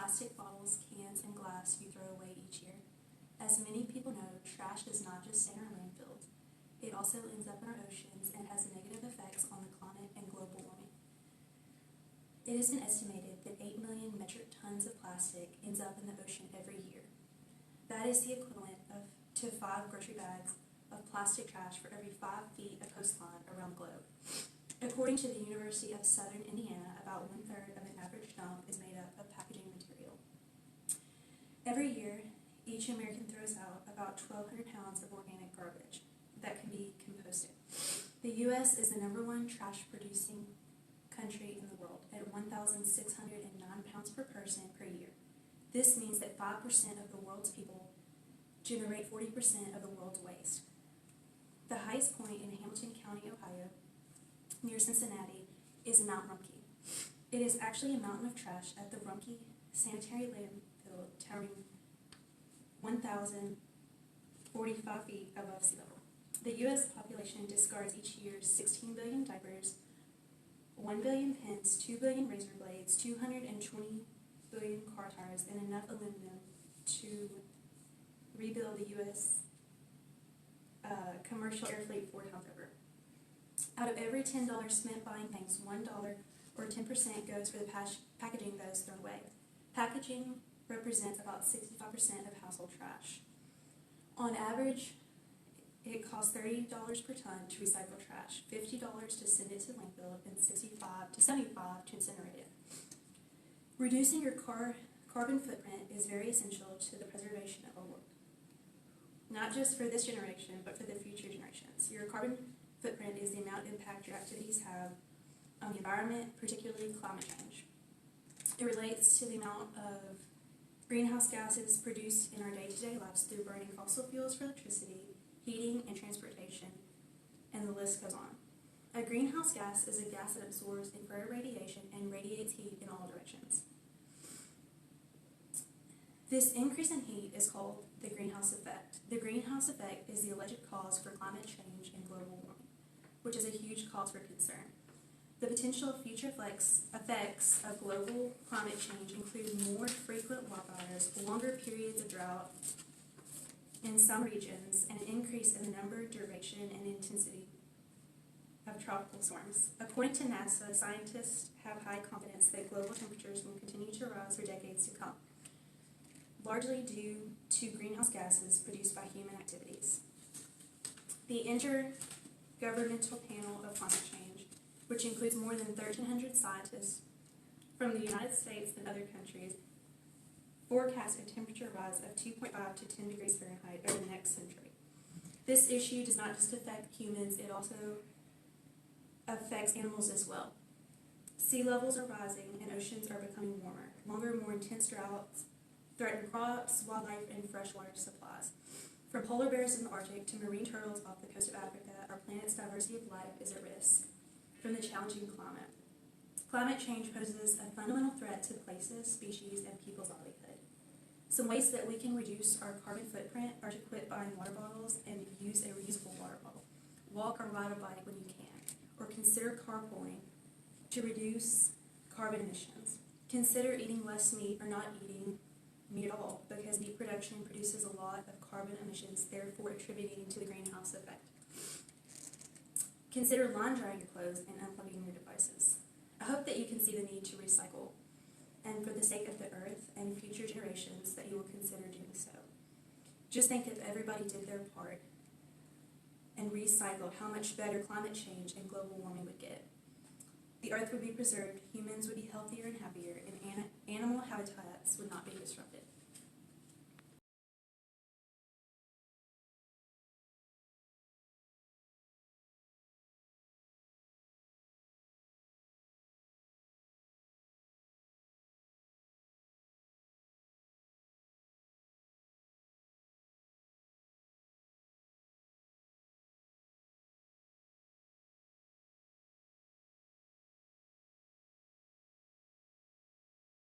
plastic bottles, cans, and glass you throw away each year. As many people know, trash does not just stay in our landfills. It also ends up in our oceans and has negative effects on the climate and global warming. It has been estimated that 8 million metric tons of plastic ends up in the ocean every year. That is the equivalent to 5 grocery bags of plastic trash for every 5 feet of coastline around the globe. According to the University of Southern Indiana, about 1/3 of an average dump is made up of packaging material. Every year, each American throws out about 1,200 pounds of organic garbage that can be composted. The U.S. is the #1 trash-producing country in the world at 1,609 pounds per person per year. This means that 5% of the world's people generate 40% of the world's waste. The highest point in Hamilton County, Ohio, near Cincinnati, is Mount Rumpke. It is actually a mountain of trash at the Rumpke Sanitary Landfill, towering 1,045 feet above sea level. The U.S. population discards each year 16 billion diapers, 1 billion pens, 2 billion razor blades, 220 billion car tires, and enough aluminum to rebuild the U.S. Commercial air fleet 4 times over. Out of every $10 spent buying things, $1 or 10% goes for the packaging that is thrown away. Packaging represents about 65% of household trash. On average, it costs $30 per ton to recycle trash, $50 to send it to landfill, and $65 to $75 to incinerate it. Reducing your carbon footprint is very essential to the preservation of our world. Not just for this generation, but for the future generations. Your carbon footprint is the amount of impact your activities have on the environment, particularly climate change. It relates to the amount of greenhouse gases produced in our day-to-day lives through burning fossil fuels for electricity, heating, and transportation, and the list goes on. A greenhouse gas is a gas that absorbs infrared radiation and radiates heat in all directions. This increase in heat is called the greenhouse effect. The greenhouse effect is the alleged cause for climate change and global warming, which is a huge cause for concern. The potential future effects of global climate change include more frequent wildfires, longer periods of drought in some regions, and an increase in the number, duration, and intensity of tropical storms. According to NASA, scientists have high confidence that global temperatures will continue to rise for decades to come, largely due to greenhouse gases produced by human activities. The Intergovernmental Panel of Climate Change, which includes more than 1,300 scientists from the United States and other countries, forecasts a temperature rise of 2.5 to 10 degrees Fahrenheit over the next century. This issue does not just affect humans, it also affects animals as well. Sea levels are rising and oceans are becoming warmer. Longer, more intense droughts threaten crops, wildlife, and freshwater supplies. From polar bears in the Arctic to marine turtles off the coast of Africa, our planet's diversity of life is at risk from the challenging climate. Climate change poses a fundamental threat to places, species, and people's livelihood. Some ways that we can reduce our carbon footprint are to quit buying water bottles and use a reusable water bottle. Walk or ride a bike when you can, or consider carpooling to reduce carbon emissions. Consider eating less meat or not eating meat at all, because meat production produces a lot of carbon emissions, therefore attributing to the greenhouse effect. Consider line drying your clothes and unplugging your devices. I hope that you can see the need to recycle, and for the sake of the earth and future generations, that you will consider doing so. Just think if everybody did their part and recycled, how much better climate change and global warming would get. The earth would be preserved, humans would be healthier and happier, and animal habitats would not be disrupted.